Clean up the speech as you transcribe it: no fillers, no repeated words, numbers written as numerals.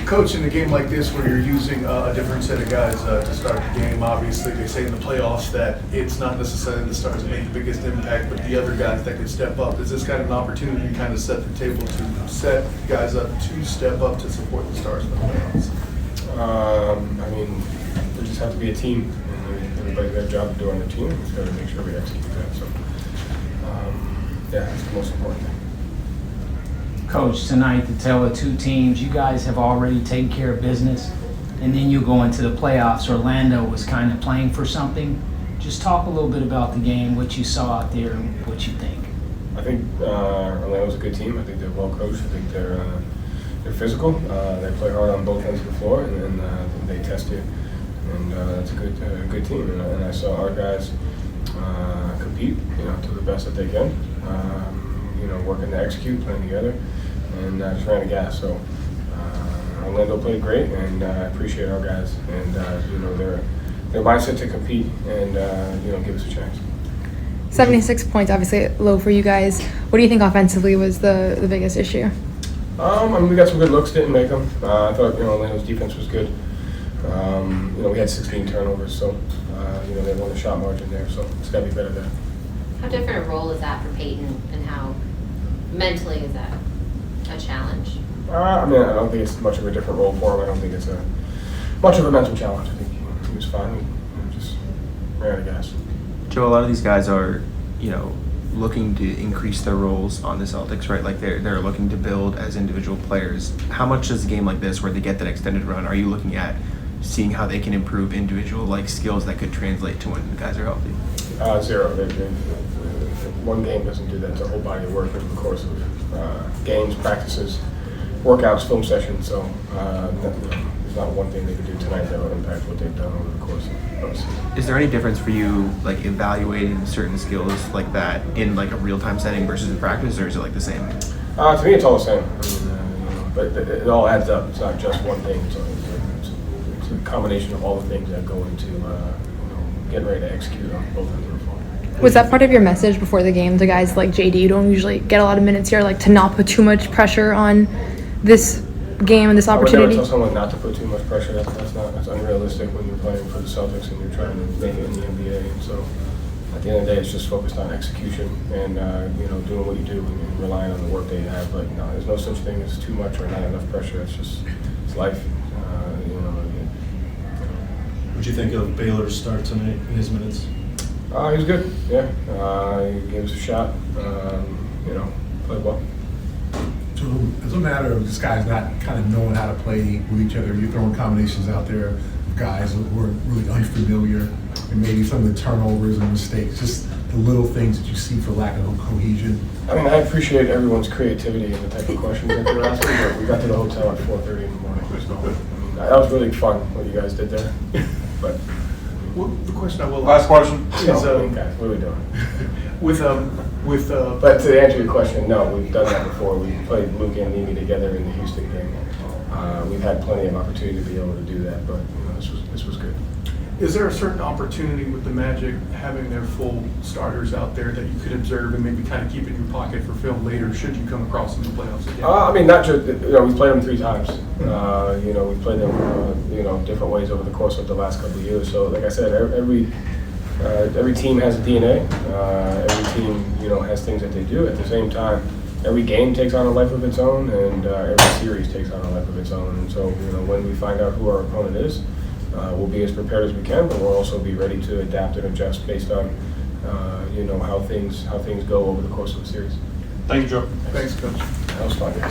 Coach, in a game like this where you're using a different set of guys to start the game, obviously they say in the playoffs that it's not necessarily the stars that make the biggest impact, but the other guys that can step up. Is this kind of an opportunity to kind of set the table to set guys up to step up to support the stars in the playoffs? I mean, we just have to be a team, and everybody's got a job to do on the team. We've got to make sure we execute that. So, yeah, that's the most important thing. Coach, tonight, the tale of two teams, you guys have already taken care of business, and then you go into the playoffs. Orlando was kind of playing for something. Just talk a little bit about the game, what you saw out there, and what you think. I think Orlando's a good team. I think they're well coached. I think they're physical. They play hard on both ends of the floor, and they test you. And it's a good team. And I saw our guys compete, to the best that they can. Working to execute, playing together, and just ran a gas. So Orlando played great, and I appreciate our guys and their mindset to compete and give us a chance. 76 points, obviously low for you guys. What do you think offensively was the biggest issue? I mean, we got some good looks, didn't make them. I thought Orlando's defense was good. We had 16 turnovers, so they won the shot margin there. So it's got to be better there. How different a role is that for Peyton, and how mentally is that a challenge? I mean, I don't think it's much of a different role for him. I don't think it's much of a mental challenge. I think he was fine. He just ran out of gas. Joe, a lot of these guys are, looking to increase their roles on the Celtics, right? Like they're looking to build as individual players. How much does a game like this, where they get that extended run, are you looking at seeing how they can improve individual skills that could translate to when the guys are healthy? Zero. One game doesn't do that. It's a whole body of work over the course of games, practices, workouts, film sessions. So there's not one thing they could do tonight that would impact what they've done over the course of the season. Is there any difference for you, evaluating certain skills like that in a real-time setting versus in practice, or is it the same? To me, it's all the same. I mean, but it all adds up. It's not just one thing. It's a combination of all the things that go into getting ready to execute on both ends of the floor. Was that part of your message before the game to guys like JD, who don't usually get a lot of minutes here, to not put too much pressure on this game and this opportunity? I would never tell someone not to put too much pressure. That's unrealistic when you're playing for the Celtics and you're trying to make it in the NBA. And so at the end of the day, it's just focused on execution and doing what you do and relying on the work that you have. But no, there's no such thing as too much or not enough pressure. It's life. What do you think of Baylor's start tonight in his minutes? He was good. Yeah, he gave us a shot. Played well. So it's a matter of just guys not kind of knowing how to play with each other. You're throwing combinations out there of guys who are really unfamiliar, and maybe some of the turnovers and mistakes, just the little things that you see for lack of cohesion. I mean, I appreciate everyone's creativity and the type of questions that they were asking, but we got to the hotel at 4:30 in the morning. So, that was really fun what you guys did there. But The question I will Last ask question. is, guys, what are we doing? But to answer your question, no, we've done that before. We played Luke and Nimi together in the Houston game. We've had plenty of opportunity to be able to do that, but this was good. is there a certain opportunity with the Magic having their full starters out there that you could observe and maybe kind of keep in your pocket for film later should you come across them in the playoffs again? I mean, not just, we played them 3 times. We played them, different ways over the course of the last couple of years. So, like I said, every team has a DNA. Every team, has things that they do. At the same time, every game takes on a life of its own, and every series takes on a life of its own. And so, when we find out who our opponent is, we'll be as prepared as we can, but we'll also be ready to adapt and adjust based on, how things go over the course of the series. Thank you, Joe. Thanks, Coach. That was fun, guys.